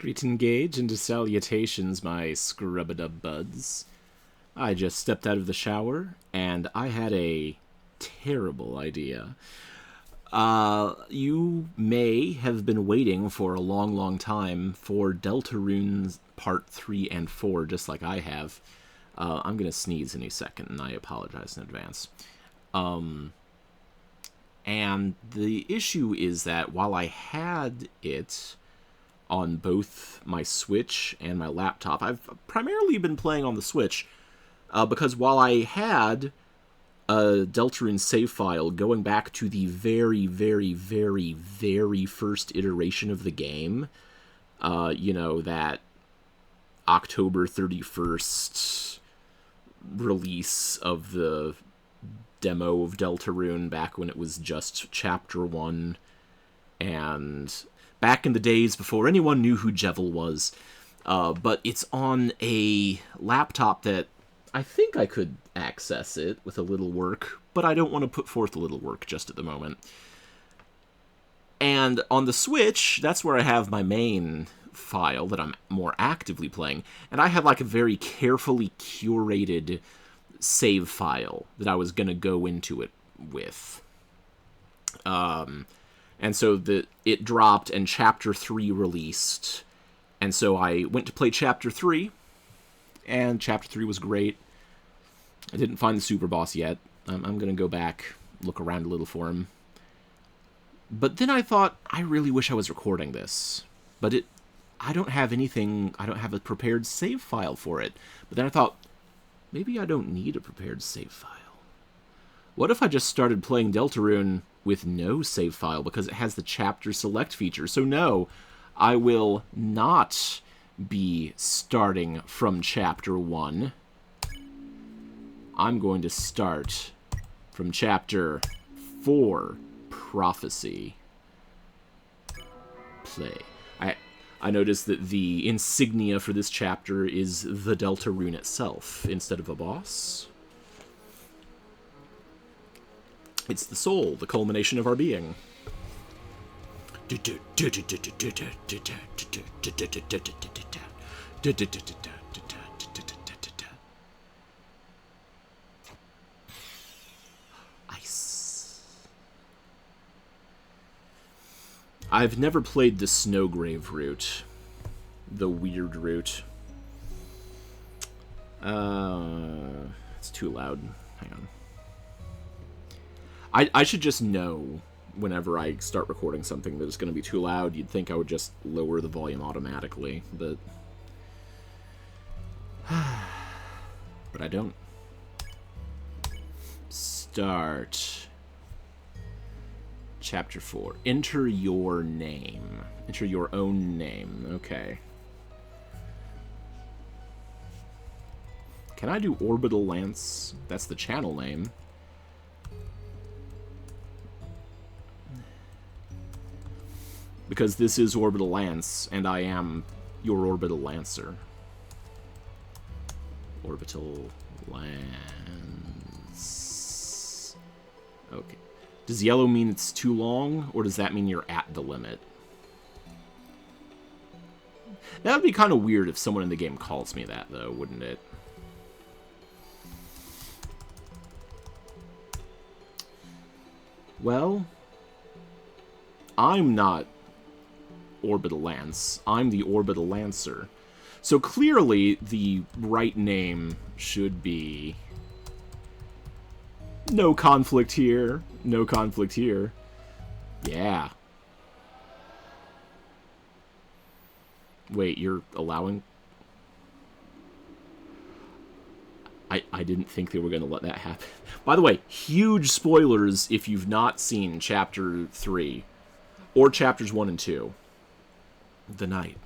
Greeting gauge and salutations, my scrub-a-dub buds. I just stepped out of the shower, and I had a terrible idea. You may have been waiting for a long, long time for Deltarune Part 3 and 4, just like I have. I'm going to sneeze any second, and I apologize in advance. And the issue is that while I had it on both my Switch and my laptop, I've primarily been playing on the Switch, because while I had a Deltarune save file going back to the very, very, very, very first iteration of the game, that October 31st release of the demo of Deltarune back when it was just Chapter 1, and back in the days before anyone knew who Jevil was. But it's on a laptop that I think I could access it with a little work, but I don't want to put forth a little work just at the moment. And on the Switch, that's where I have my main file that I'm more actively playing, and I had like a very carefully curated save file that I was going to go into it with. And so it dropped and Chapter 3 released, and so I went to play Chapter 3, and Chapter 3 was great. I didn't find the super boss yet. I'm going to go back, look around a little for him. But then I thought, I really wish I was recording this. But I don't have anything, I don't have a prepared save file for it. But then I thought, maybe I don't need a prepared save file. What if I just started playing Deltarune with no save file because it has the chapter select feature? So no, I will not be starting from Chapter 1. I'm going to start from Chapter 4, Prophecy. Play. I noticed that the insignia for this chapter is the Deltarune itself instead of a boss. It's the soul, the culmination of our being. Ice. I've never played the Snowgrave route. The weird route. It's too loud. Hang on. I should just know whenever I start recording something that it's going to be too loud. You'd think I would just lower the volume automatically, but I don't. Start. Chapter 4. Enter your name. Enter your own name. Okay. Can I do Orbital Lance? That's the channel name. Because this is Orbital Lance, and I am your Orbital Lancer. Orbital Lance. Okay. Does yellow mean it's too long, or does that mean you're at the limit? That would be kind of weird if someone in the game calls me that, though, wouldn't it? Well, I'm not Orbital Lance. I'm the Orbital Lancer. So clearly, the right name should be... No conflict here. No conflict here. Yeah. Wait, you're allowing... I didn't think they were going to let that happen. By the way, huge spoilers if you've not seen Chapter 3. Or Chapters 1 and 2. The night.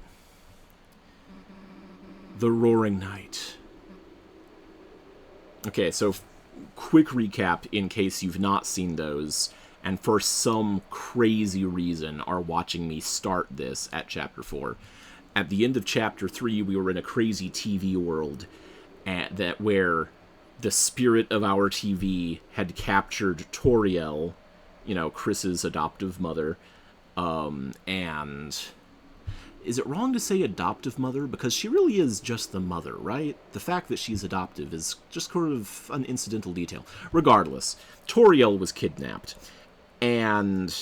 The roaring night. Okay, so quick recap in case you've not seen those, and for some crazy reason are watching me start this at Chapter 4. At the end of Chapter 3, we were in a crazy TV world where the spirit of our TV had captured Toriel, Chris's adoptive mother, and is it wrong to say adoptive mother? Because she really is just the mother, right? The fact that she's adoptive is just sort of an incidental detail. Regardless, Toriel was kidnapped, and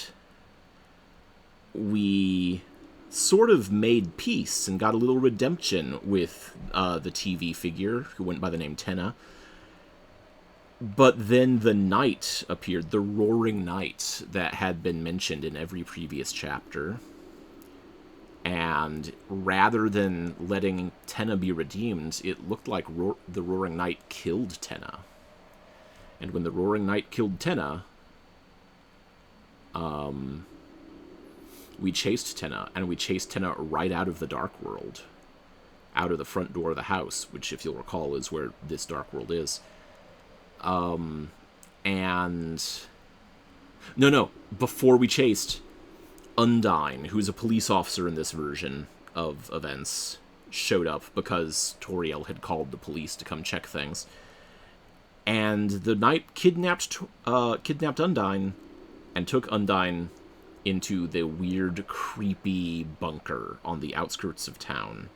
we sort of made peace and got a little redemption with the TV figure who went by the name Tenna. But then the night appeared, the roaring night that had been mentioned in every previous chapter. And rather than letting Tenna be redeemed, it looked like the roaring night killed Tenna. And when the roaring night killed Tenna, we chased Tenna, and we chased Tenna right out of the Dark World. Out of the front door of the house, which, if you'll recall, is where this Dark World is. Before we chased, Undyne, who's a police officer in this version of events, showed up because Toriel had called the police to come check things. And the knight kidnapped Undyne and took Undyne into the weird, creepy bunker on the outskirts of town.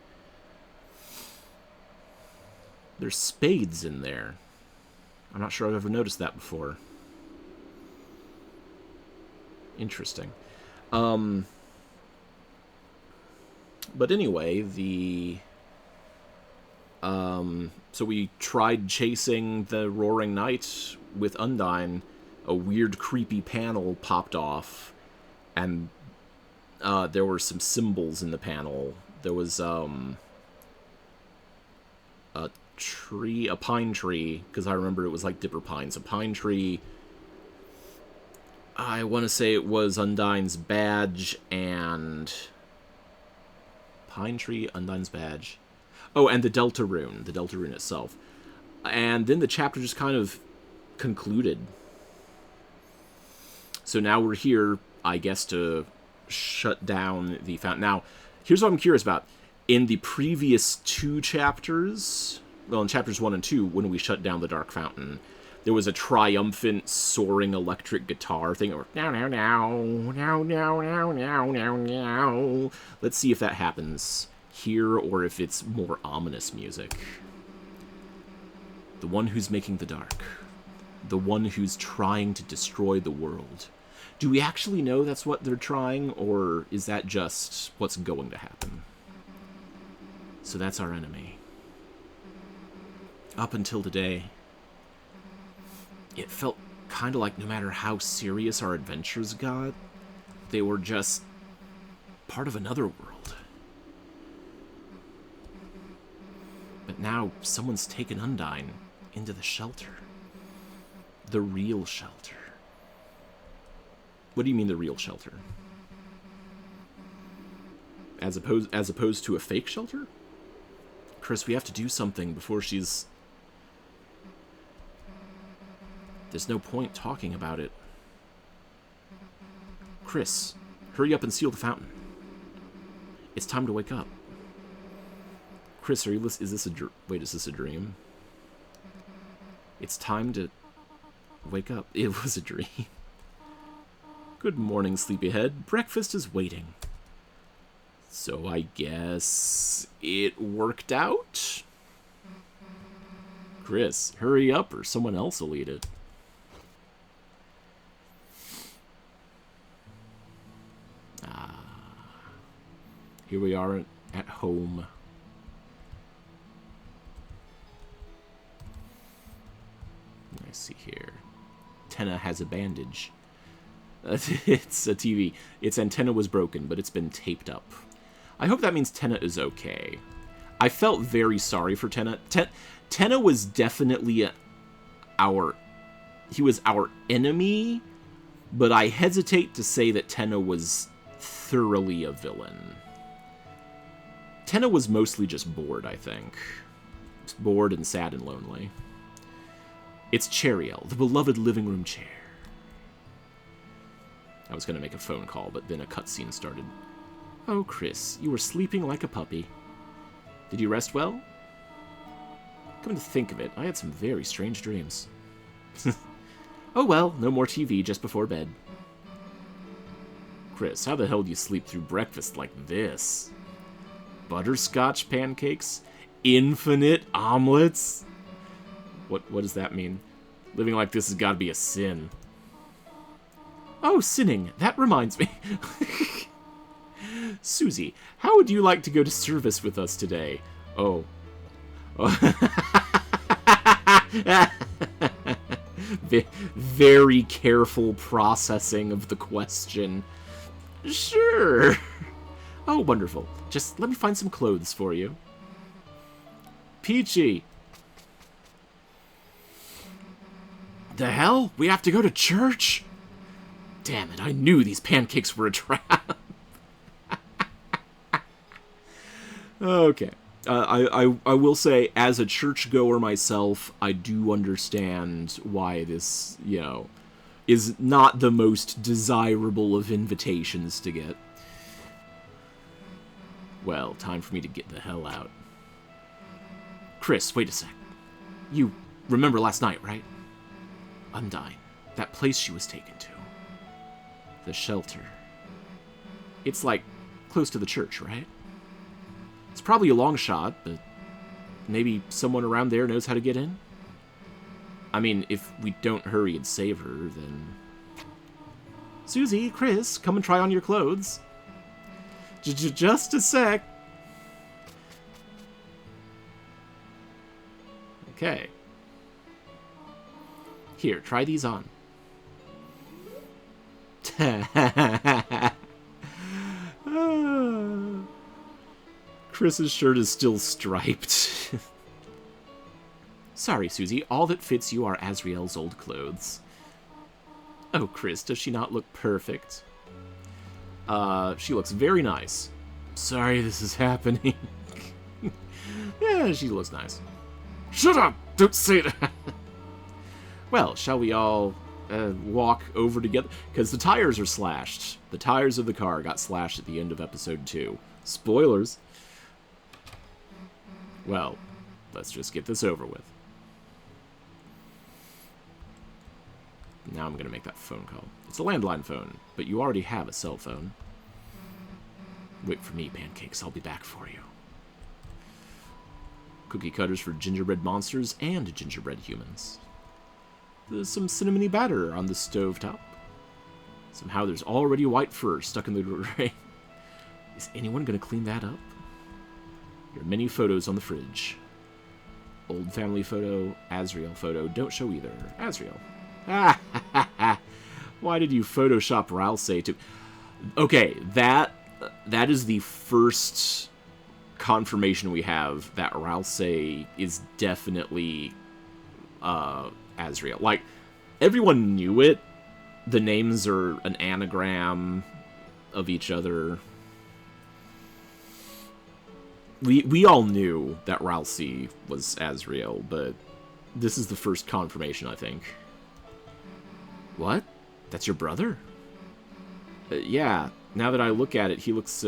There's spades in there. I'm not sure I've ever noticed that before. Interesting. But anyway, so we tried chasing the Roaring Knight with Undyne. A weird, creepy panel popped off, and there were some symbols in the panel. There was a pine tree, because I remember it was like Dipper Pines. A pine tree. I want to say it was Undyne's badge and... Pine tree, Undyne's badge. Oh, and the Deltarune itself. And then the chapter just kind of concluded. So now we're here, I guess, to shut down the fountain. Now, here's what I'm curious about. In the previous two chapters, well, in chapters 1 and 2, when we shut down the Dark Fountain, there was a triumphant, soaring electric guitar thing. Or now, now, now, now, now, now, now, now, now. Let's see if that happens here, or if it's more ominous music. The one who's making the dark. The one who's trying to destroy the world. Do we actually know that's what they're trying, or is that just what's going to happen? So that's our enemy. Up until today, it felt kind of like no matter how serious our adventures got, they were just part of another world. But now someone's taken Undyne into the shelter. The real shelter. What do you mean the real shelter? As opposed to a fake shelter? Chris, we have to do something before she's... There's no point talking about it. Chris, hurry up and seal the fountain. It's time to wake up. Chris, are you listening? Is this a dream? It's time to wake up. It was a dream. Good morning, sleepyhead. Breakfast is waiting. So I guess it worked out? Chris, hurry up or someone else will eat it. Here we are at home. Let's see here. Tenna has a bandage. It's a TV. Its antenna was broken, but it's been taped up. I hope that means Tenna is okay. I felt very sorry for Tenna. Tenna was definitely he was our enemy, but I hesitate to say that Tenna was thoroughly a villain. Tenna was mostly just bored, I think. Just bored and sad and lonely. It's Toriel, the beloved living room chair. I was going to make a phone call, but then a cutscene started. Oh, Chris, you were sleeping like a puppy. Did you rest well? Come to think of it, I had some very strange dreams. Oh well, no more TV just before bed. Chris, how the hell do you sleep through breakfast like this? Butterscotch pancakes? Infinite omelets? What does that mean? Living like this has got to be a sin. Oh, sinning. That reminds me. Susie, how would you like to go to service with us today? Oh. Very careful processing of the question. Sure. Oh, wonderful. Just let me find some clothes for you. Peachy. The hell? We have to go to church? Damn it, I knew these pancakes were a trap. Okay. I will say, as a churchgoer myself, I do understand why this, you know, is not the most desirable of invitations to get. Well, time for me to get the hell out. Chris, wait a sec. You remember last night, right? Undyne. That place she was taken to. The shelter. It's, like, close to the church, right? It's probably a long shot, but maybe someone around there knows how to get in? I mean, if we don't hurry and save her, then... Susie, Chris, come and try on your clothes. Just a sec. Okay. Here, try these on. Chris's shirt is still striped. Sorry, Susie, all that fits you are Azriel's old clothes. Oh, Chris, does she not look perfect? She looks very nice. Sorry this is happening. Yeah, she looks nice. Shut up! Don't say that! Well, shall we all walk over together? Because the tires are slashed. The tires of the car got slashed at the end of episode 2. Spoilers. Well, let's just get this over with. Now I'm going to make that phone call. It's a landline phone, but you already have a cell phone. Wait for me, pancakes. I'll be back for you. Cookie cutters for gingerbread monsters and gingerbread humans. There's some cinnamony batter on the stovetop. Somehow there's already white fur stuck in the grate. Is anyone going to clean that up? There are many photos on the fridge. Old family photo, Azriel photo. Don't show either. Azriel. Why did you Photoshop Ralsei to... Okay, that is the first confirmation we have that Ralsei is definitely Azriel. Like, everyone knew it. The names are an anagram of each other. We all knew that Ralsei was Azriel, but this is the first confirmation, I think. What? That's your brother? Yeah, now that I look at it, he looks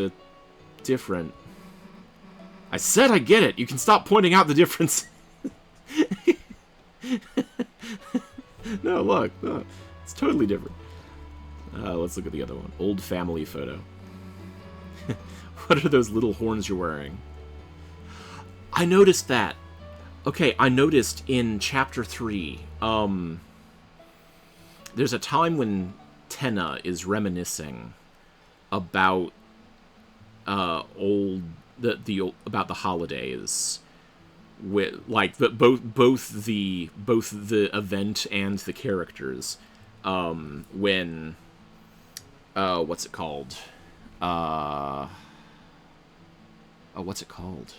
different. I said I get it! You can stop pointing out the difference! No, look. It's totally different. Let's look at the other one. Old family photo. What are those little horns you're wearing? I noticed that. Okay, I noticed in Chapter 3, there's a time when Tenna is reminiscing about about the holidays, with like both the event and the characters. When what's it called? What's it called?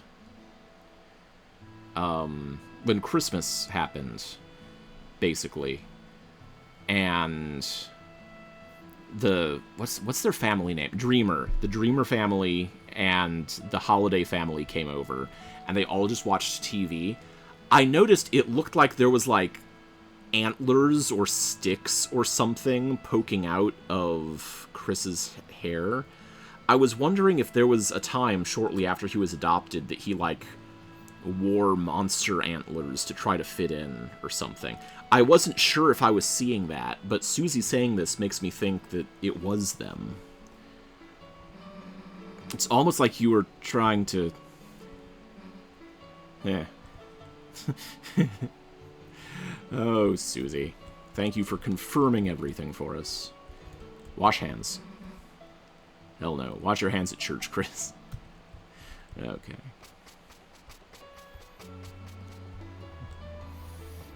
When Christmas happened, basically. And what's their family name? Dreamer. The Dreamer family and the Holiday family came over, and they all just watched TV. I noticed it looked like there was, like, antlers or sticks or something poking out of Chris's hair. I was wondering if there was a time shortly after he was adopted that he, like, wore monster antlers to try to fit in or something. I wasn't sure if I was seeing that, but Susie saying this makes me think that it was them. It's almost like you were trying to... Yeah. Oh, Susie. Thank you for confirming everything for us. Wash hands. Hell no. Wash your hands at church, Chris. Okay.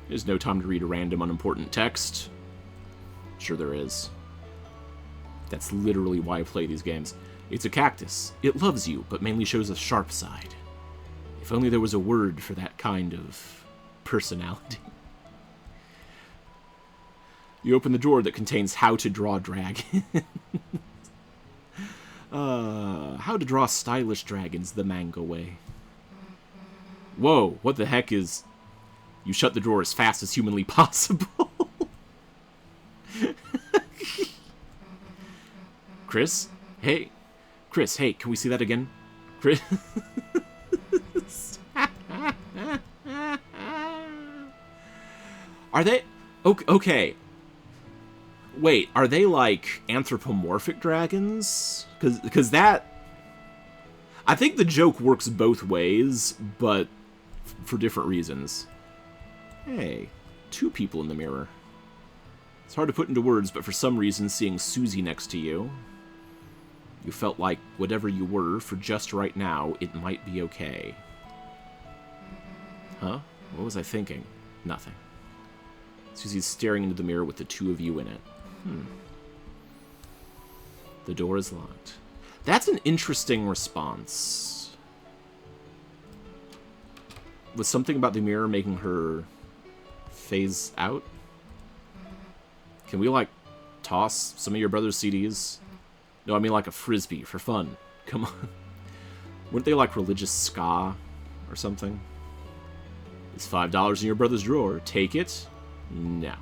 There's no time to read a random unimportant text. Sure there is. That's literally why I play these games. It's a cactus. It loves you, but mainly shows a sharp side. If only there was a word for that kind of personality. You open the drawer that contains how to draw dragon. How to draw stylish dragons the manga way. Whoa, what the heck is... You shut the drawer as fast as humanly possible. Chris? Hey. Chris, hey, can we see that again? Chris? Are they... Okay. Wait, are they, like, anthropomorphic dragons? Because that... I think the joke works both ways, but for different reasons. Hey, 2 people in the mirror. It's hard to put into words, but for some reason, seeing Susie next to you, you felt like whatever you were, for just right now, it might be okay. Huh? What was I thinking? Nothing. Susie's staring into the mirror with the 2 of you in it. The door is locked. That's an interesting response. Was something about the mirror making her phase out? Can we, like, toss some of your brother's CDs? No, I mean like a frisbee for fun. Come on. Weren't they like religious ska or something? It's $5 in your brother's drawer. Take it? No.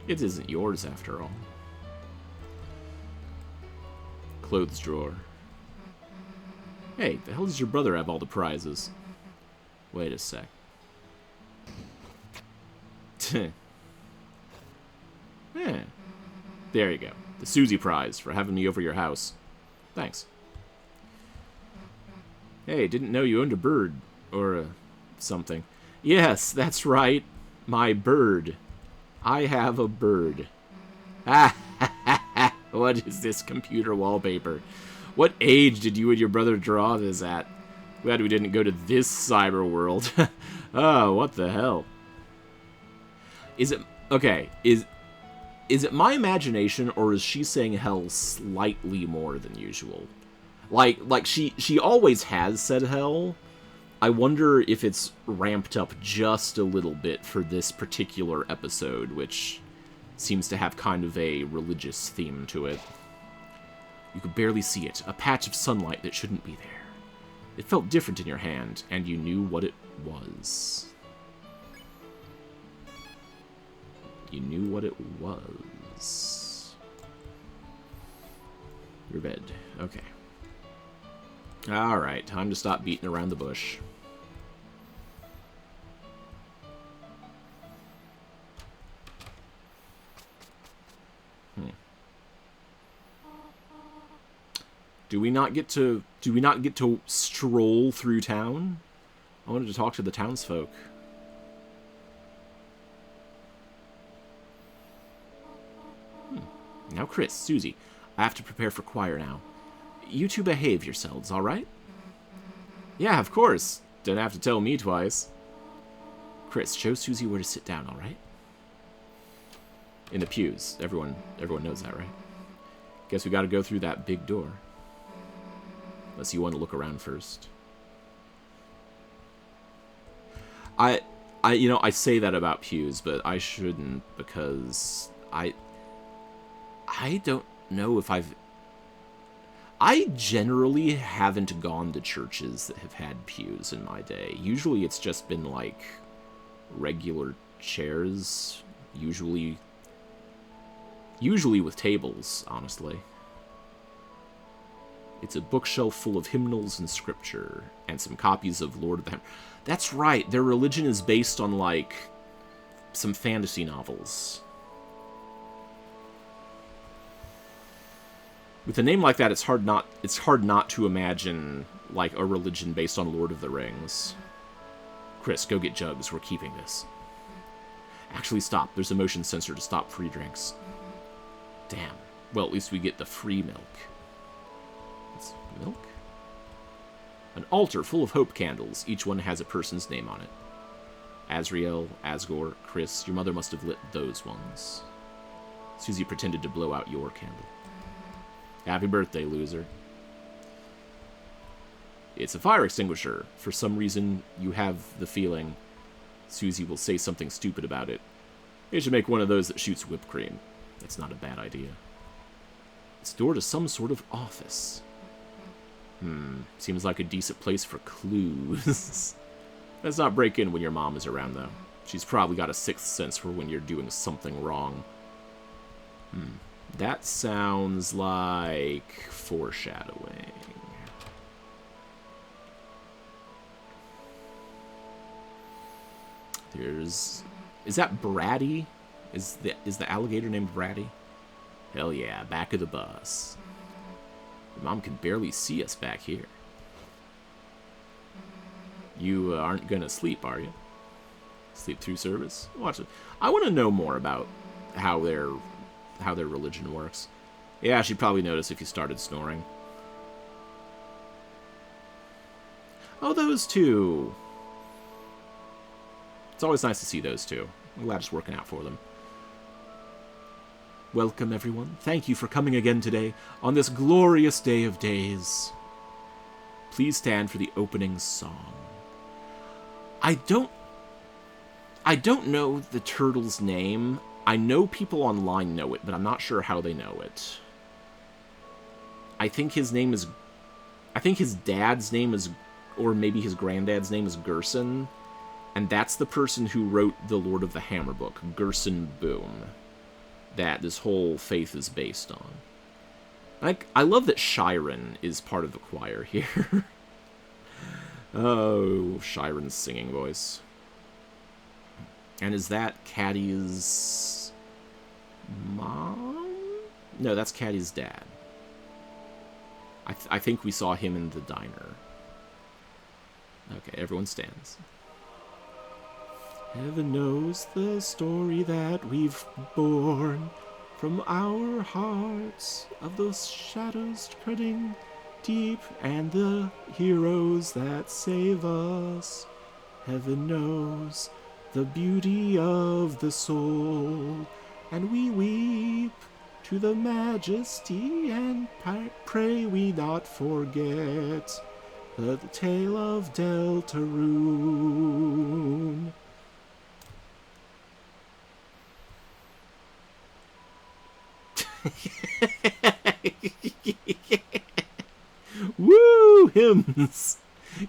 It isn't yours, after all. Clothes drawer. Hey, the hell does your brother have all the prizes? Wait a sec. Yeah. There you go. The Susie prize for having me over your house. Thanks. Hey, didn't know you owned a bird. Or something. Yes, that's right. My bird. I have a bird. Ah, what is this computer wallpaper? What age did you and your brother draw this at? Glad we didn't go to this cyber world. Oh, what the hell? Is it... Okay, is it my imagination, or is she saying hell slightly more than usual? Like she always has said hell. I wonder if it's ramped up just a little bit for this particular episode, which seems to have kind of a religious theme to it. You could barely see it, a patch of sunlight that shouldn't be there. It felt different in your hand, and you knew what it was. You knew what it was. Your bed. Okay. Alright, time to stop beating around the bush. Do we not get to stroll through town? I wanted to talk to the townsfolk. Now, Chris, Susie, I have to prepare for choir now. You two behave yourselves, all right? Yeah, of course. Don't have to tell me twice. Chris, show Susie where to sit down, all right? In the pews. Everyone knows that, right? Guess we got to go through that big door. Unless you want to look around first. I say that about pews, but I shouldn't, because I don't know if I generally haven't gone to churches that have had pews in my day. Usually it's just been like regular chairs, usually with tables, honestly. It's a bookshelf full of hymnals and scripture, and some copies of Lord of the Hammer. That's right, their religion is based on, like, some fantasy novels. With a name like that, it's hard not to imagine, like, a religion based on Lord of the Rings. Chris, go get jugs. We're keeping this. Actually, stop. There's a motion sensor to stop free drinks. Damn. Well, at least we get the free milk. It's milk? An altar full of hope candles. Each one has a person's name on it. Azrael, Asgore, Chris. Your mother must have lit those ones. Susie pretended to blow out your candle. Happy birthday, loser. It's a fire extinguisher. For some reason, you have the feeling Susie will say something stupid about it. You should make one of those that shoots whipped cream. That's not a bad idea. It's door to some sort of office. Seems like a decent place for clues. Let's not break in when your mom is around, though. She's probably got a sixth sense for when you're doing something wrong. That sounds like foreshadowing. Is that Bratty? Is the alligator named Bratty? Hell yeah, back of the bus. Your mom can barely see us back here. You aren't gonna sleep, are you? Sleep through service? Watch it. I want to know more about how their religion works. Yeah, she'd probably notice if you started snoring. Oh, those two. It's always nice to see those two. I'm glad it's working out for them. Welcome, everyone. Thank you for coming again today on this glorious day of days. Please stand for the opening song. I don't know the turtle's name. I know people online know it, but I'm not sure how they know it. I think his dad's name is, or maybe his granddad's name is Gerson, and that's the person who wrote the Lord of the Hammer book, Gerson Boom, that this whole faith is based on. I love that Shiren is part of the choir here. Oh, Shiren's singing voice. And is that Caddy's mom? No, that's Caddy's dad. I think we saw him in the diner. Okay, everyone stands. Heaven knows the story that we've borne from our hearts, of those shadows treading deep and the heroes that save us. Heaven knows the beauty of the soul, and we weep to the majesty and pray we not forget the tale of Deltarune. Woo! Hymns!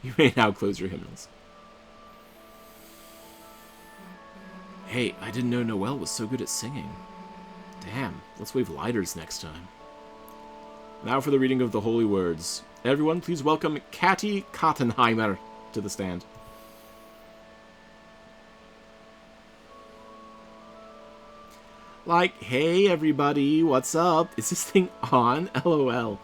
You may now close your hymnals. Hey, I didn't know Noelle was so good at singing. Damn, let's wave lighters next time. Now for the reading of the holy words. Everyone, please welcome Catty Kottenheimer to the stand. Like, hey everybody, what's up? Is this thing on? LOL.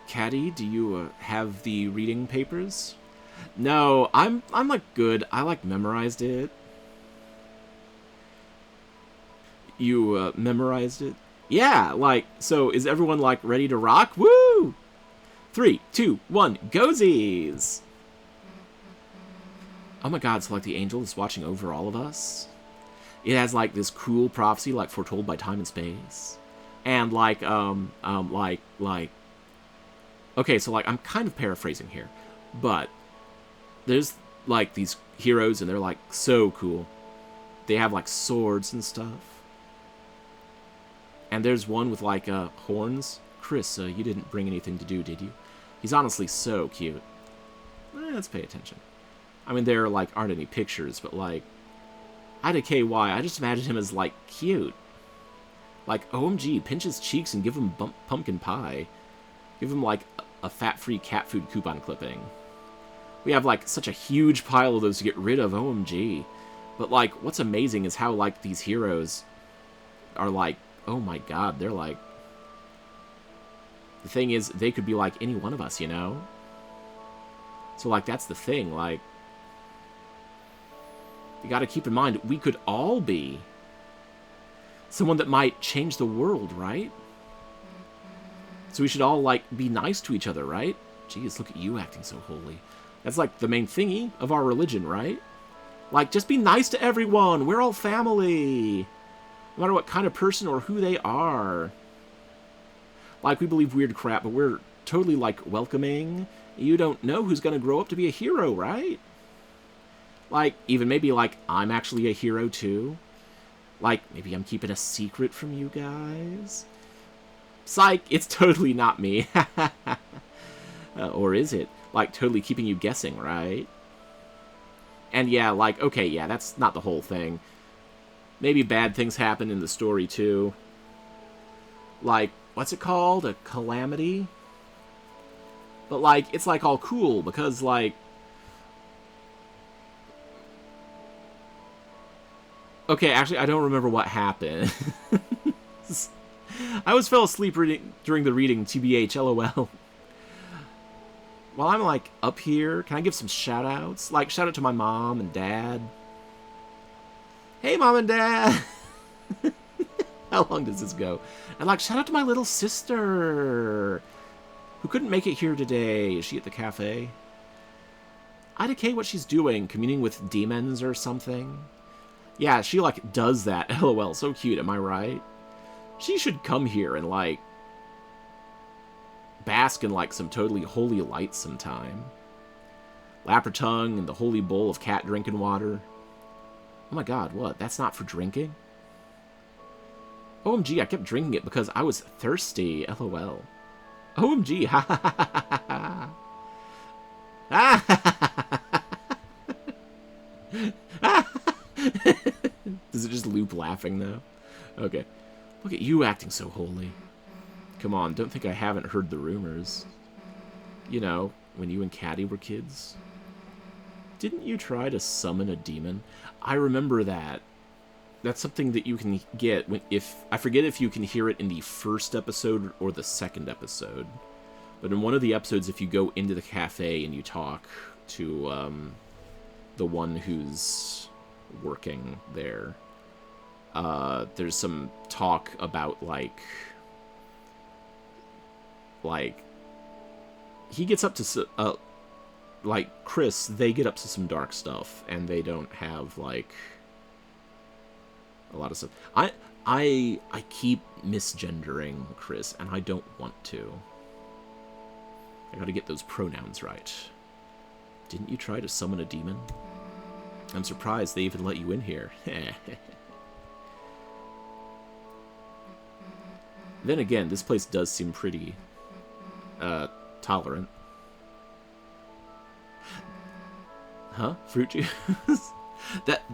Catty, do you have the reading papers? No, I'm like good. I like memorized it. You memorized it? Yeah, like, so is everyone like ready to rock? Woo! 3, 2, 1, gozies! Oh my god, so like the angel is watching over all of us? It has like this cool prophecy like foretold by time and space. And like, okay, so like I'm kind of paraphrasing here, but there's like these heroes and they're like so cool. They have like swords and stuff. And there's one with like horns. Chris, you didn't bring anything to do, did you? He's honestly so cute. Let's pay attention. I mean, there like aren't any pictures, but like IDKY, I just imagine him as like cute. Like OMG, pinch his cheeks and give him pumpkin pie. Give him like a fat-free cat food coupon clipping. We have like such a huge pile of those to get rid of, OMG. But like, what's amazing is how like these heroes are like, oh my god, they're like The thing is, they could be like any one of us, you know? So, like, that's the thing. Like, you gotta keep in mind, we could all be someone that might change the world, right? So we should all, like, be nice to each other, right? Jeez, look at you acting so holy. That's, like, the main thingy of our religion, right? Like, just be nice to everyone. We're all family. No matter what kind of person or who they are. Like, we believe weird crap, but we're totally, like, welcoming. You don't know who's going to grow up to be a hero, right? Like, even maybe, like, I'm actually a hero, too. Like, maybe I'm keeping a secret from you guys. Psych, it's totally not me. Or is it? Like, totally keeping you guessing, right? And yeah, like, okay, yeah, that's not the whole thing. Maybe bad things happen in the story, too. Like, what's it called? A calamity? But, like, it's, like, all cool, because, like... Okay, actually, I don't remember what happened. I always fell asleep during the reading, TBH, LOL. While I'm, like, up here, can I give some shout-outs? Like, shout-out to my mom and dad. Hey, Mom and Dad! How long does this go? And, like, shout-out to my little sister, who couldn't make it here today. Is she at the cafe? IDK what she's doing, communing with demons or something? Yeah, she, like, does that. LOL, so cute, am I right? She should come here and, like, bask in, like, some totally holy light sometime. Lap her tongue in the holy bowl of cat drinking water. Oh my god, what? That's not for drinking? OMG, I kept drinking it because I was thirsty. LOL. OMG, ha ha ha ha ha. Does it just loop laughing, though? Okay. Look at you acting so holy. Come on, don't think I haven't heard the rumors. You know, when you and Caddy were kids. Didn't you try to summon a demon? I remember that. That's something that you can get if I forget if you can hear it in the first episode or the second episode. But in one of the episodes, if you go into the cafe and you talk to the one who's working there, there's some talk about like he gets up to like Chris, they get up to some dark stuff, and they don't have like a lot of stuff. I keep misgendering Chris, and I don't want to. I gotta get those pronouns right. Didn't you try to summon a demon? I'm surprised they even let you in here. Then again, this place does seem pretty tolerant. Huh? Fruit juice?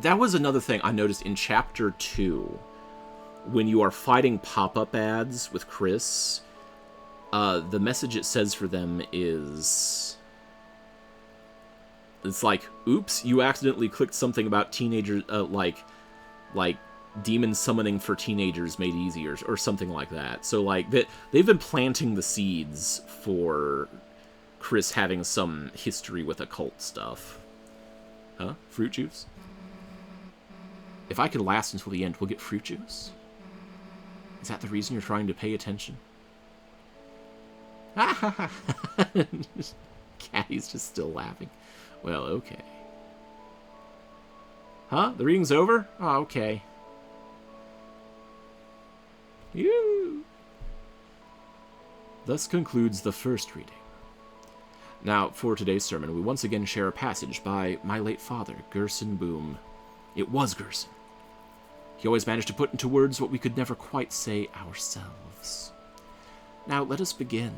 That was another thing I noticed in Chapter 2. When you are fighting pop-up ads with Chris, the message it says for them is... It's like, oops, you accidentally clicked something about teenagers, like demon summoning for teenagers made easier, or something like that. So, like, they've been planting the seeds for Chris having some history with occult stuff. Huh? Fruit juice? If I could last until the end, we'll get fruit juice? Is that the reason you're trying to pay attention? Caddy's just still laughing. Well, okay. Huh? The reading's over? Oh, okay. Ew. Thus concludes the first reading. Now, for today's sermon, we once again share a passage by my late father, Gerson Boom. It was Gerson. He always managed to put into words what we could never quite say ourselves. Now, let us begin.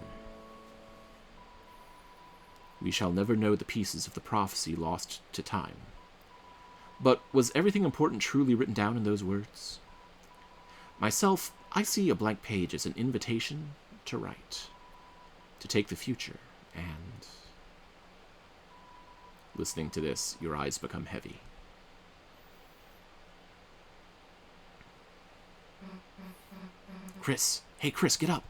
We shall never know the pieces of the prophecy lost to time. But was everything important truly written down in those words? Myself, I see a blank page as an invitation to write, to take the future, and... Listening to this, your eyes become heavy. Chris! Hey, Chris, get up!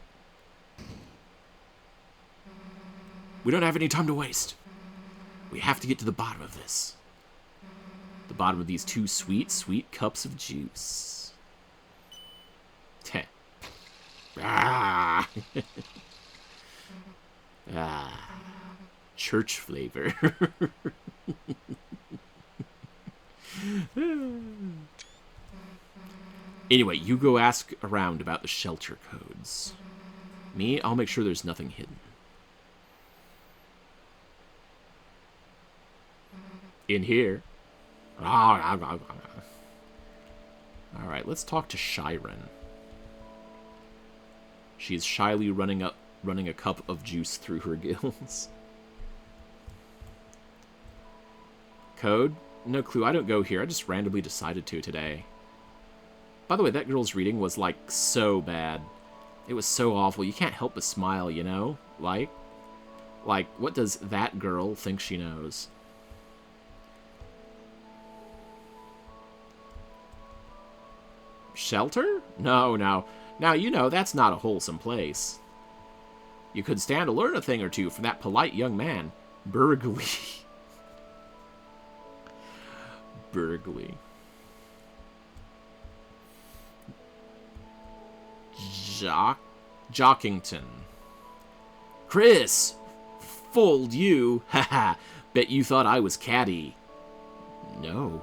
We don't have any time to waste. We have to get to the bottom of this. The bottom of these two sweet, sweet cups of juice. Teh. Ah. Ah. Church flavor. Anyway, you go ask around about the shelter codes. Me, I'll make sure there's nothing hidden. In here. Alright, let's talk to Shiren. She is shyly running a cup of juice through her gills. Code? No clue, I don't go here. I just randomly decided to today. By the way, that girl's reading was, like, so bad. It was so awful. You can't help but smile, you know? Like, what does that girl think she knows? Shelter? No. Now, you know, that's not a wholesome place. You could stand to learn a thing or two from that polite young man. Burgley. Burgley. Jockington. Chris! Fooled you. Haha. Bet you thought I was catty. No.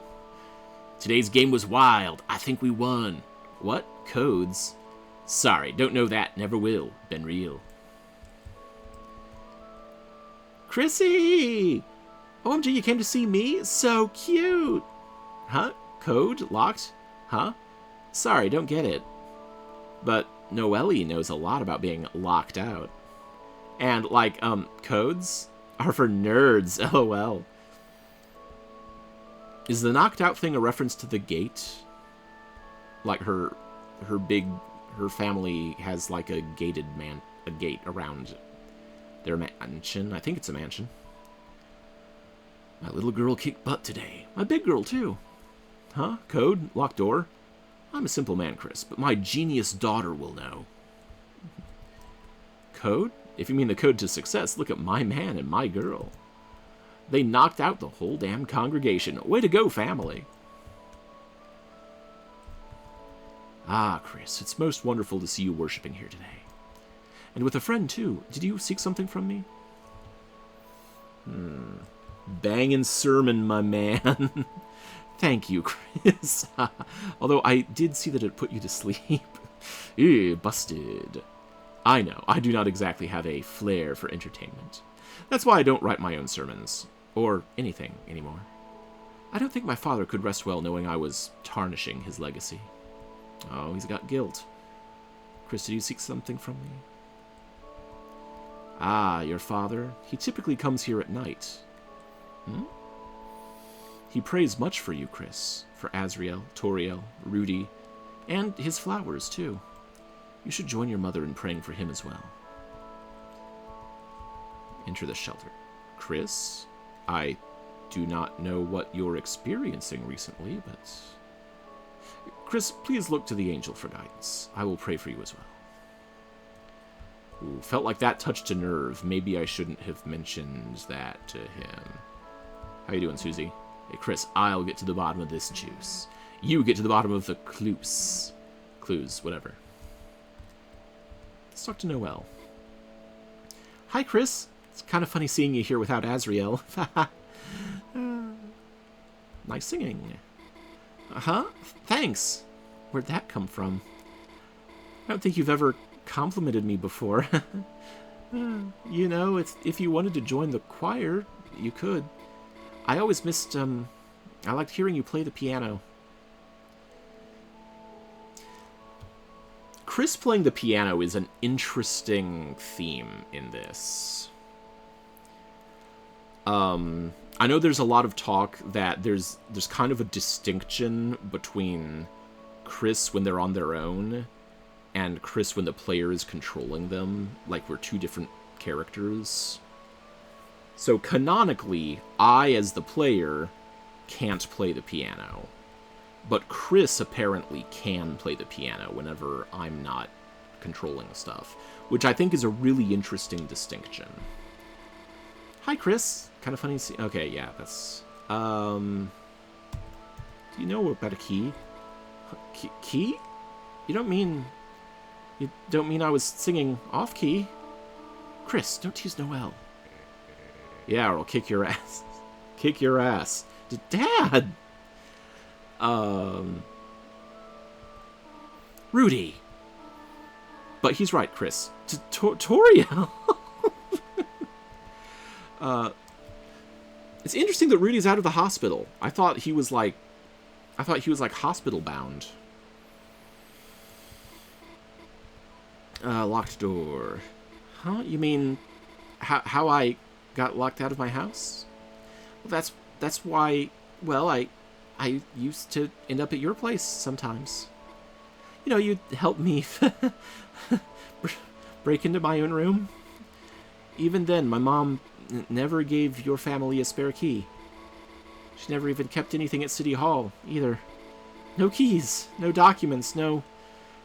Today's game was wild. I think we won. What? Codes? Sorry, don't know that. Never will. Been real. Chrissy! OMG, you came to see me? So cute! Huh? Code? Locked? Huh? Sorry, don't get it. But Noelle knows a lot about being locked out. And, like, codes are for nerds, lol. Is the knocked out thing a reference to the gate? Like her family has like a gate around their mansion. I think it's a mansion. My little girl kicked butt today. My big girl too. Huh? Code? Locked door? I'm a simple man, Chris, but my genius daughter will know. Code? If you mean the code to success, look at my man and my girl. They knocked out the whole damn congregation. Way to go, family. Ah, Chris, it's most wonderful to see you worshiping here today. And with a friend, too. Did you seek something from me? Bangin' sermon, my man. Thank you, Chris. Although I did see that it put you to sleep. Ew, busted. I know, I do not exactly have a flair for entertainment. That's why I don't write my own sermons. Or anything anymore. I don't think my father could rest well knowing I was tarnishing his legacy. Oh, he's got guilt. Chris, did you seek something from me? Ah, your father? He typically comes here at night. He prays much for you, Chris. For Azriel, Toriel, Rudy, and his flowers, too. You should join your mother in praying for him as well. Enter the shelter. Chris? I do not know what you're experiencing recently, but... Chris, please look to the angel for guidance. I will pray for you as well. Ooh, felt like that touched a nerve. Maybe I shouldn't have mentioned that to him. How you doing, Susie? Hey, Chris, I'll get to the bottom of this juice. You get to the bottom of the clues. Clues, whatever. Let's talk to Noelle. Hi, Chris. It's kind of funny seeing you here without Azriel. Nice singing. Uh-huh. Thanks. Where'd that come from? I don't think you've ever complimented me before. You know, if you wanted to join the choir, you could. I always missed, I liked hearing you play the piano. Chris playing the piano is an interesting theme in this. I know there's a lot of talk that there's kind of a distinction between Chris when they're on their own and Chris when the player is controlling them, like we're two different characters. So canonically, I as the player can't play the piano, but Chris apparently can play the piano whenever I'm not controlling stuff, which I think is a really interesting distinction. Hi, Chris. Kind of funny to see... Okay, yeah, that's... Do you know about a key? Key? You don't mean... You don't mean I was singing off-key? Chris, don't tease Noelle. Yeah, or I'll kick your ass. Kick your ass. Dad! Rudy! But he's right, Chris. Toriel! It's interesting that Rudy's out of the hospital. I thought he was like hospital bound. Locked door. Huh? You mean how I got locked out of my house? Well, that's why. Well, I used to end up at your place sometimes. You know, you'd help me break into my own room. Even then, my mom never gave your family a spare key. She never even kept anything at City Hall, either. No keys, no documents, no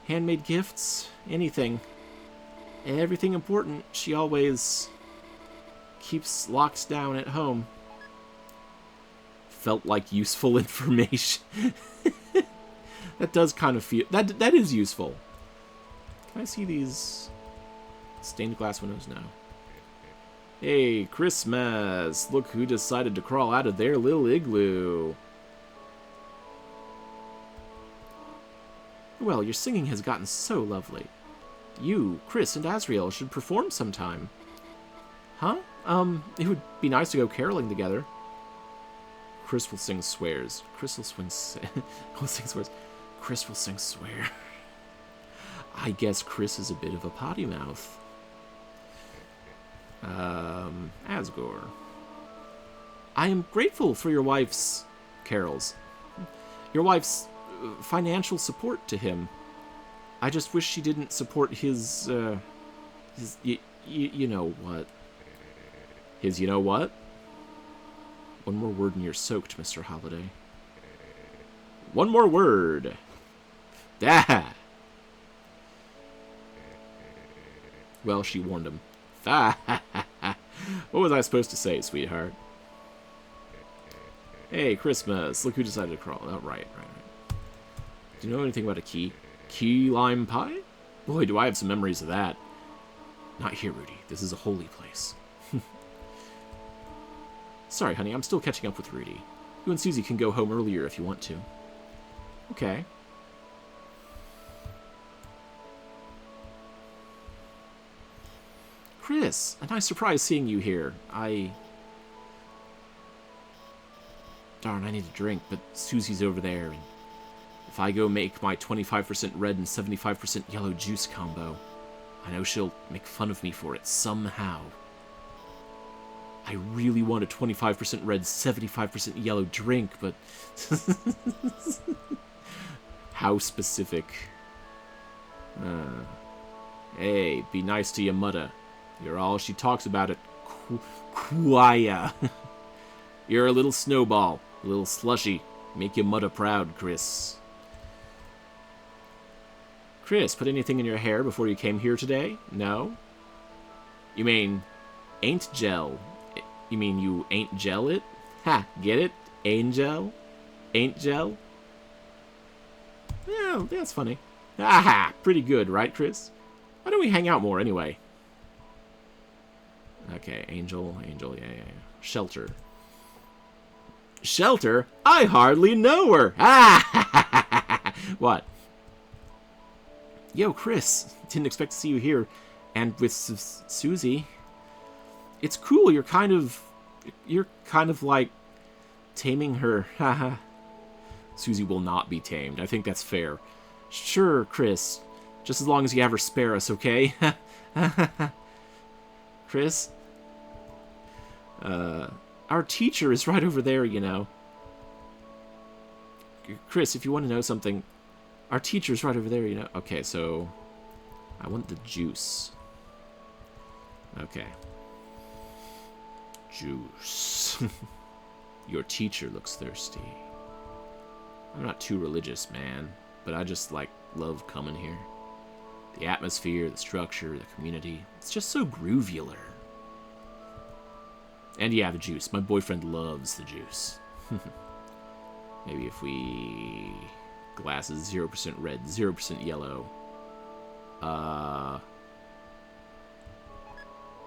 handmade gifts, anything. Everything important she always keeps locked down at home. Felt like useful information. That does kind of feel... That is useful. Can I see these stained glass windows now? Hey, Christmas! Look who decided to crawl out of their little igloo. Well, your singing has gotten so lovely. You, Chris, and Asriel should perform sometime. Huh? It would be nice to go caroling together. Chris will sing swears. Chris will will sing swears. Chris will sing swear. I guess Chris is a bit of a potty mouth. Asgore. I am grateful for your wife's carols. Your wife's financial support to him. I just wish she didn't support his you know what. His you know what? One more word and you're soaked, Mr. Holiday. One more word. Ah! Well, she warned him. What was I supposed to say, sweetheart? Hey, Christmas. Look who decided to crawl. Oh, right. Do you know anything about a key? Key lime pie? Boy, do I have some memories of that. Not here, Rudy. This is a holy place. Sorry, honey. I'm still catching up with Rudy. You and Susie can go home earlier if you want to. Okay. Chris, a nice surprise seeing you here. Darn, I need a drink, but Susie's over there, and if I go make my 25% red and 75% yellow juice combo, I know she'll make fun of me for it somehow. I really want a 25% red, 75% yellow drink, but... How specific. Hey, be nice to your mother. You're all she talks about at Kuaya. You're a little snowball, a little slushy. Make your mother proud, Chris. Chris, put anything in your hair before you came here today? No? You mean, ain't gel? You mean you ain't gel it? Ha, get it? Ain't gel? Ain't gel? Yeah, that's funny. Aha, pretty good, right, Chris? Why don't we hang out more anyway? Okay, Angel, yeah. Shelter. Shelter? I hardly know her! Ah! What? Yo, Chris, didn't expect to see you here. And with Susie. It's cool, you're kind of like taming her. Haha. Susie will not be tamed. I think that's fair. Sure, Chris. Just as long as you ever spare us, okay? Chris? Our teacher is right over there, you know. Chris, if you want to know something, our teacher's right over there, you know. Okay, so I want the juice. Okay. Juice. Your teacher looks thirsty. I'm not too religious, man, but I just, love coming here. The atmosphere, the structure, the community. It's just so groovular. And yeah, the juice. My boyfriend loves the juice. Maybe if we... Glasses, 0% red, 0% yellow. And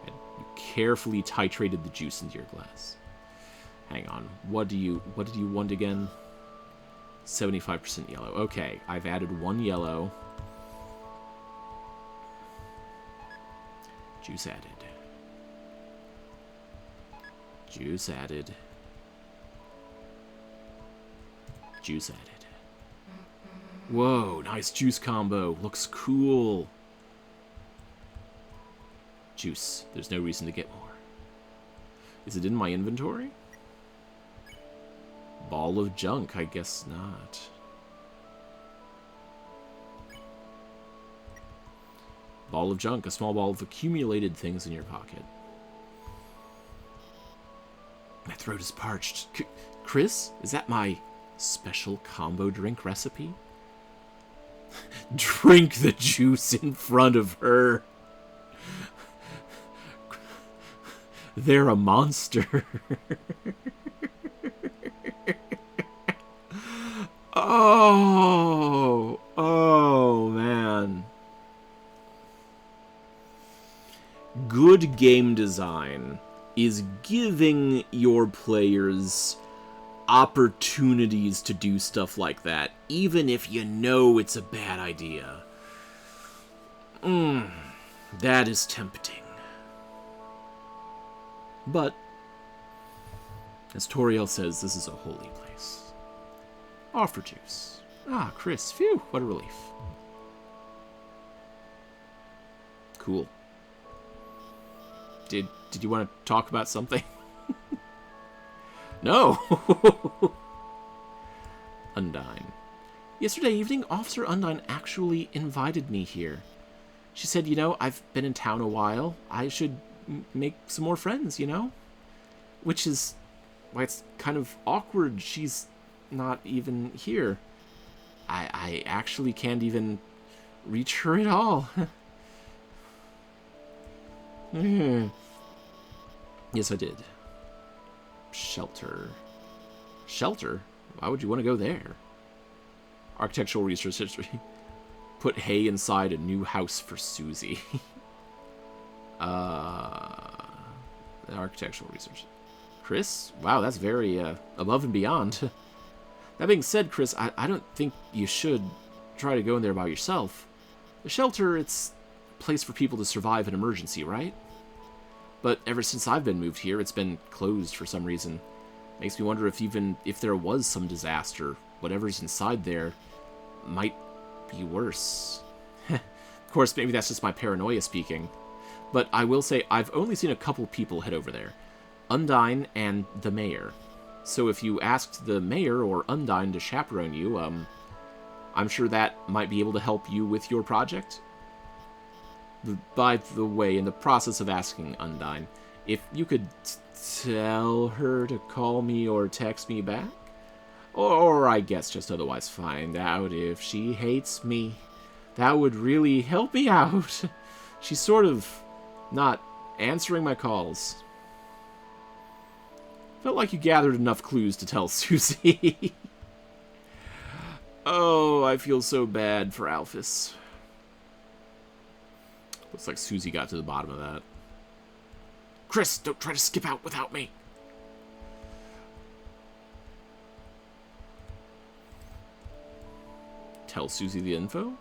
you carefully titrated the juice into your glass. Hang on. What did you want again? 75% yellow. Okay, I've added 1 yellow. Juice added. Juice added. Juice added. Whoa, nice juice combo. Looks cool. Juice. There's no reason to get more. Is it in my inventory? Ball of junk? I guess not. Ball of junk. A small ball of accumulated things in your pocket. My throat is parched. Chris? Is that my special combo drink recipe? Drink the juice in front of her. They're a monster. Oh, man. Good game design is giving your players opportunities to do stuff like that, even if you know it's a bad idea. That is tempting. But, as Toriel says, this is a holy place. Offer juice. Ah, Chris, phew, what a relief. Cool. Did you want to talk about something? No! Undine. Yesterday evening, Officer Undine actually invited me here. She said, you know, I've been in town a while. I should make some more friends, you know? Which is why it's kind of awkward she's not even here. I actually can't even reach her at all. Yes, I did. Shelter. Shelter? Why would you want to go there? Architectural research history. Put hay inside a new house for Susie. Architectural research. Chris? Wow, that's very above and beyond. That being said, Chris, I don't think you should try to go in there by yourself. The shelter, it's a place for people to survive an emergency, right? But ever since I've been moved here, it's been closed for some reason. Makes me wonder if even if there was some disaster, whatever's inside there might be worse. Of course, maybe that's just my paranoia speaking. But I will say, I've only seen a couple people head over there. Undine and the mayor. So if you asked the mayor or Undine to chaperone you, I'm sure that might be able to help you with your project. By the way, in the process of asking Undine, if you could tell her to call me or text me back? Or I guess just otherwise find out if she hates me. That would really help me out. She's sort of not answering my calls. Felt like you gathered enough clues to tell Susie. Oh, I feel so bad for Alphys. Looks like Susie got to the bottom of that. Chris, don't try to skip out without me. Tell Susie the info?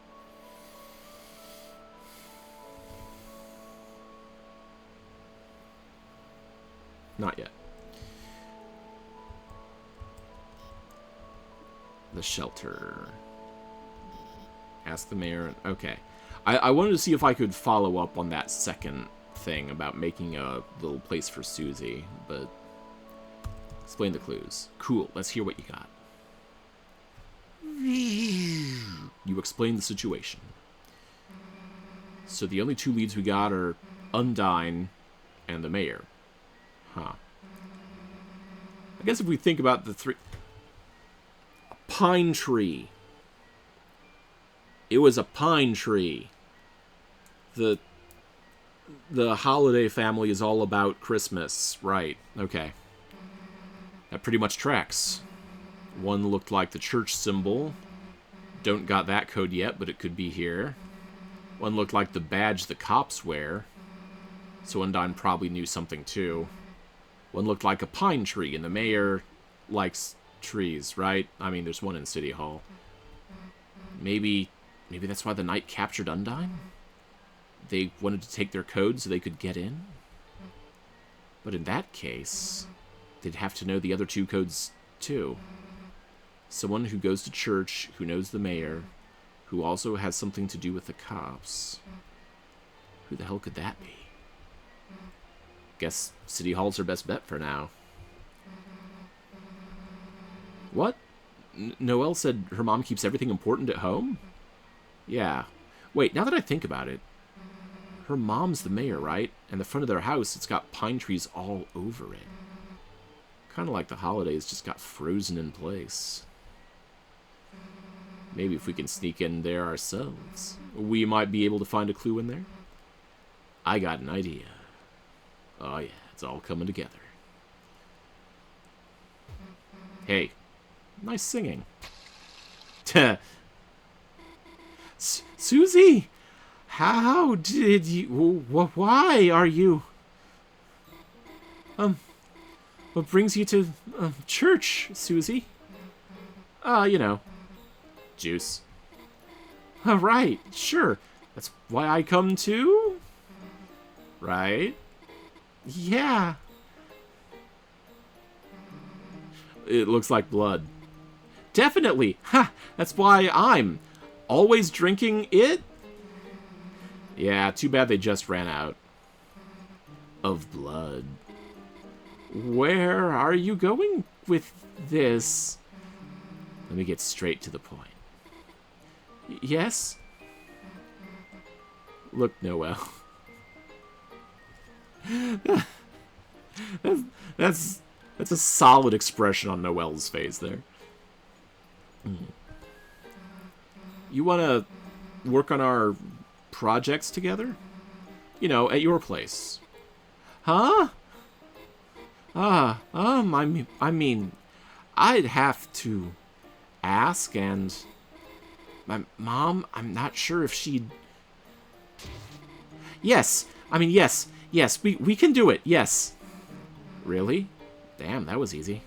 Not yet. The shelter. Ask the mayor. Okay. I wanted to see if I could follow up on that second thing about making a little place for Susie, but explain the clues. Cool, let's hear what you got. You explain the situation. So the only two leads we got are Undine and the mayor. Huh. I guess if we think about the three... A pine tree. It was a pine tree. The The holiday family is all about Christmas. Right, okay. That pretty much tracks. One looked like the church symbol. Don't got that code yet, but it could be here. One looked like the badge the cops wear. So Undyne probably knew something too. One looked like a pine tree, and the mayor likes trees, right? I mean, there's one in City Hall. Maybe that's why the knight captured Undyne? They wanted to take their code so they could get in? But in that case, they'd have to know the other two codes too. Someone who goes to church, who knows the mayor, who also has something to do with the cops. Who the hell could that be? Guess City Hall's her best bet for now. What? Noelle said her mom keeps everything important at home? Yeah. Wait, now that I think about it, her mom's the mayor, right? And the front of their house, it's got pine trees all over it. Kind of like the holidays just got frozen in place. Maybe if we can sneak in there ourselves, we might be able to find a clue in there. I got an idea. Oh yeah, it's all coming together. Hey, nice singing. Susie! How did you... Why are you... What brings you to church, Susie? You know, juice. Right, sure. That's why I come too? Right? Yeah. It looks like blood. Definitely. Ha! That's why I'm always drinking it. Yeah, too bad they just ran out of blood. Where are you going with this? Let me get straight to the point. Yes? Look, Noelle. That's a solid expression on Noelle's face there. You want to work on our projects together? You know, at your place. Huh? I mean, I'd have to ask, and my mom, I'm not sure if she'd... Yes, I mean, yes, we can do it, yes. Really? Damn, that was easy.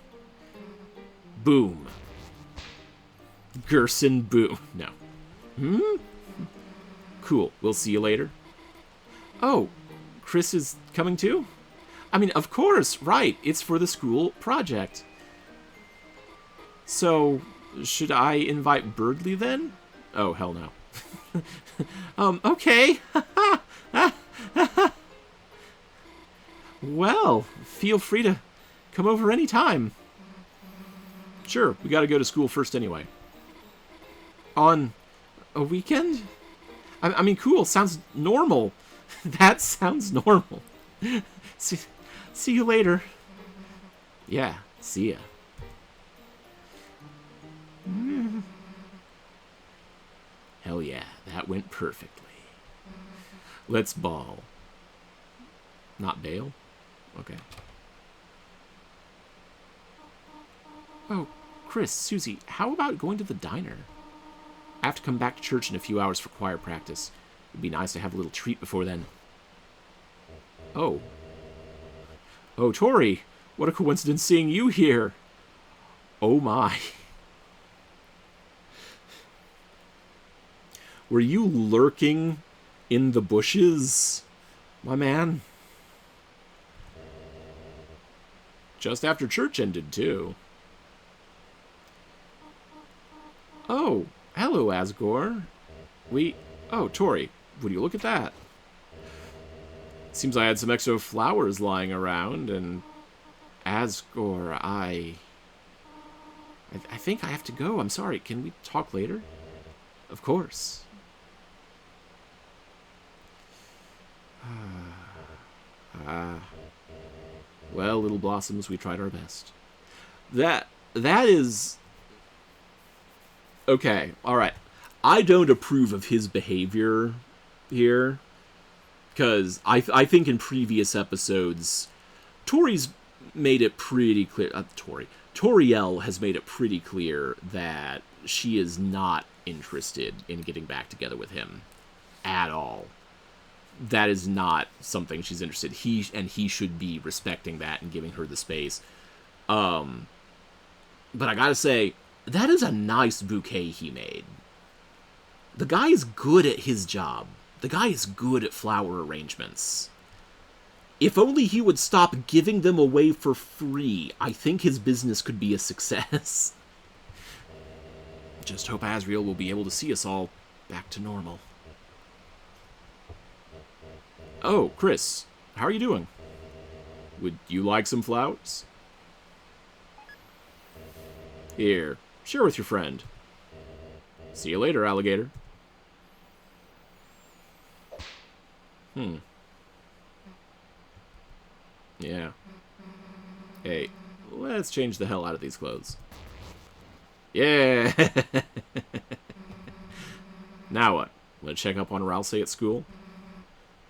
Boom. Gerson boom. No. Cool, we'll see you later. Oh, Chris is coming too? I mean, of course, right. It's for the school project. So, should I invite Birdley then? Oh, hell no. Okay. Well, feel free to come over anytime. Sure, we gotta go to school first anyway. On a weekend? I mean, cool, sounds normal. That sounds normal. See you later. Yeah, see ya. Hell yeah, that went perfectly. Let's ball. Not bail? Okay. Oh, Chris, Susie, how about going to the diner? I have to come back to church in a few hours for choir practice. It'd be nice to have a little treat before then. Oh. Oh, Tori, what a coincidence seeing you here. Oh my. Were you lurking in the bushes, my man? Just after church ended, too. Oh, hello, Asgore. Oh, Tori, would you look at that? Seems I had some extra flowers lying around, and Asgore, I think I have to go. I'm sorry. Can we talk later? Of course. Well, little blossoms, we tried our best. That is... Okay, alright. I don't approve of his behavior here. Because I think in previous episodes, Tori's made it pretty clear... Toriel has made it pretty clear that she is not interested in getting back together with him at all. That is not something she's interested in. He should be respecting that and giving her the space. But I gotta say, that is a nice bouquet he made. The guy is good at his job. The guy is good at flower arrangements. If only he would stop giving them away for free, I think his business could be a success. Just hope Asriel will be able to see us all back to normal. Oh, Chris, how are you doing? Would you like some flowers? Here, share with your friend. See you later, alligator. Yeah. Hey, let's change the hell out of these clothes. Yeah! Now what? Want to check up on Ralsei at school?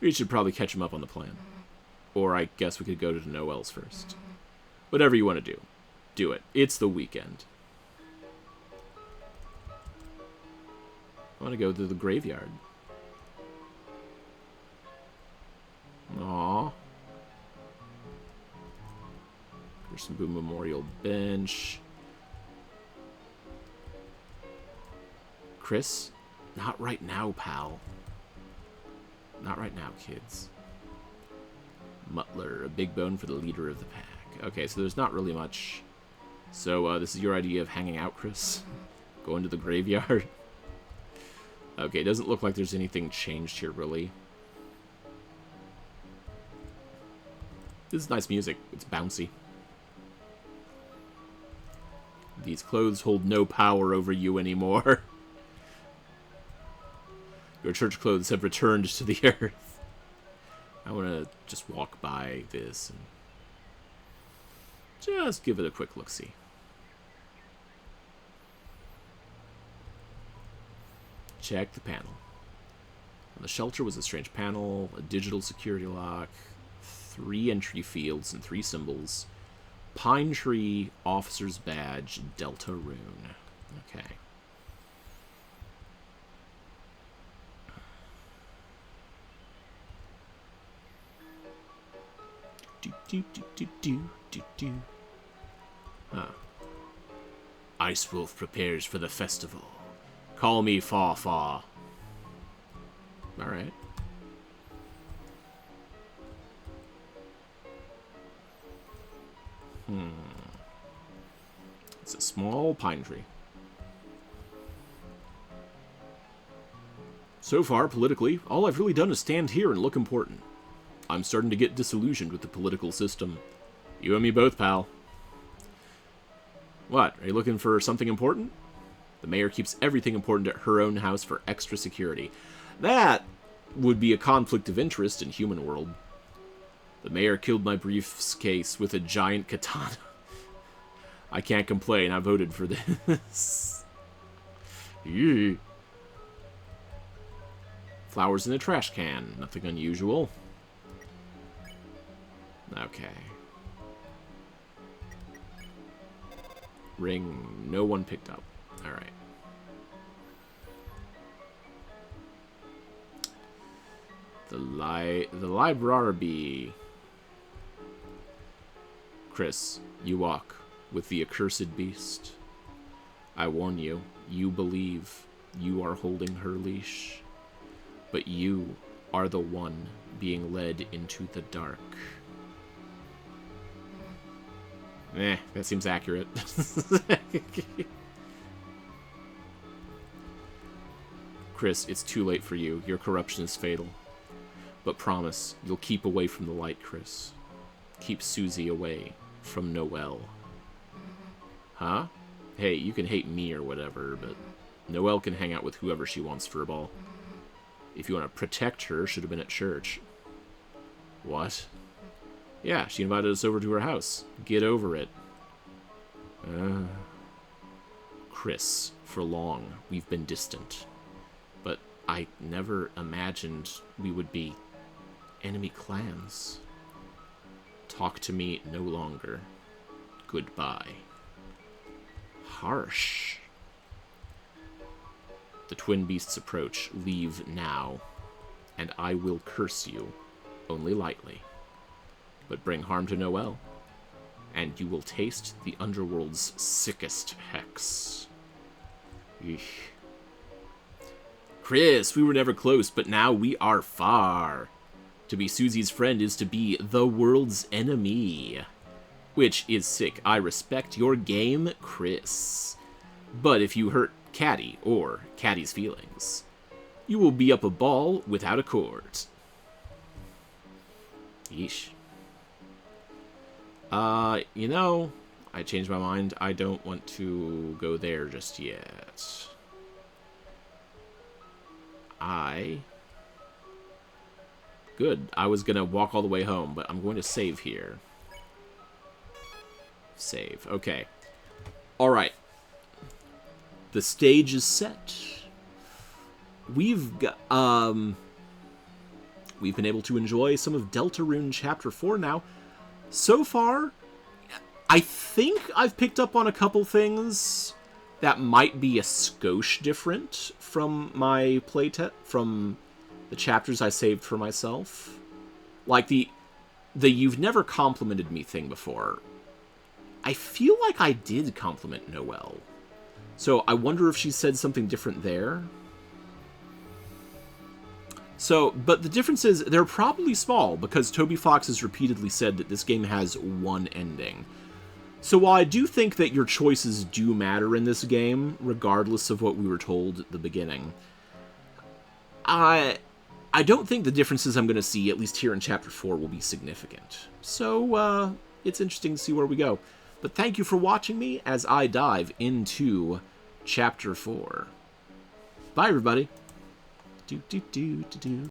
We should probably catch him up on the plan. Or I guess we could go to Noel's first. Whatever you want to do. Do it. It's the weekend. I want to go to the graveyard. Aww. There's some memorial bench. Chris? Not right now, pal. Not right now, kids. Mutler, a big bone for the leader of the pack. Okay, so there's not really much. So, this is your idea of hanging out, Chris? Going to the graveyard? Okay, it doesn't look like there's anything changed here, really. This is nice music. It's bouncy. These clothes hold no power over you anymore. Your church clothes have returned to the earth. I want to just walk by this and just give it a quick look-see. Check the panel. On the shelter was a strange panel, a digital security lock, 3 entry fields and 3 symbols. Pine tree, officer's badge, Deltarune. Okay. Huh. Ice Wolf prepares for the festival. Call me Faw Faw. Alright. It's a small pine tree. So far, politically, all I've really done is stand here and look important. I'm starting to get disillusioned with the political system. You and me both, pal. What, are you looking for something important? The mayor keeps everything important at her own house for extra security. That would be a conflict of interest in human world. The mayor killed my briefcase with a giant katana. I can't complain, I voted for this. Yeah. Flowers in a trash can, nothing unusual. Okay. Ring, no one picked up. Alright. The library. Chris, you walk with the accursed beast. I warn you, you believe you are holding her leash, but you are the one being led into the dark. That seems accurate. Chris, it's too late for you. Your corruption is fatal. But promise, you'll keep away from the light, Chris. Keep Susie away from Noel. Huh? Hey, you can hate me or whatever, but Noel can hang out with whoever she wants for a ball. If you want to protect her, should have been at church. What? Yeah, she invited us over to her house. Get over it. Chris, for long, we've been distant. But I never imagined we would be enemy clans. Talk to me no longer. Goodbye. Harsh. The twin beasts approach. Leave now, and I will curse you, only lightly. But bring harm to Noel, and you will taste the underworld's sickest hex. Eesh. Chris, we were never close, but now we are far. To be Susie's friend is to be the world's enemy. Which is sick. I respect your game, Chris. But if you hurt Caddy, or Caddy's feelings, you will be up a ball without a cord. Yeesh. You know, I changed my mind. I don't want to go there just yet. Good. I was going to walk all the way home, but I'm going to save here. Save. Okay. Alright. The stage is set. We've got, we've been able to enjoy some of Deltarune Chapter 4 now. So far, I think I've picked up on a couple things that might be a skosh different from my playtest, from the chapters I saved for myself. Like the you've never complimented me thing before. I feel like I did compliment Noel. So I wonder if she said something different there. So, but the difference is, they're probably small, because Toby Fox has repeatedly said that this game has one ending. So while I do think that your choices do matter in this game, regardless of what we were told at the beginning, I don't think the differences I'm going to see, at least here in Chapter 4, will be significant. So, it's interesting to see where we go. But thank you for watching me as I dive into Chapter 4. Bye, everybody.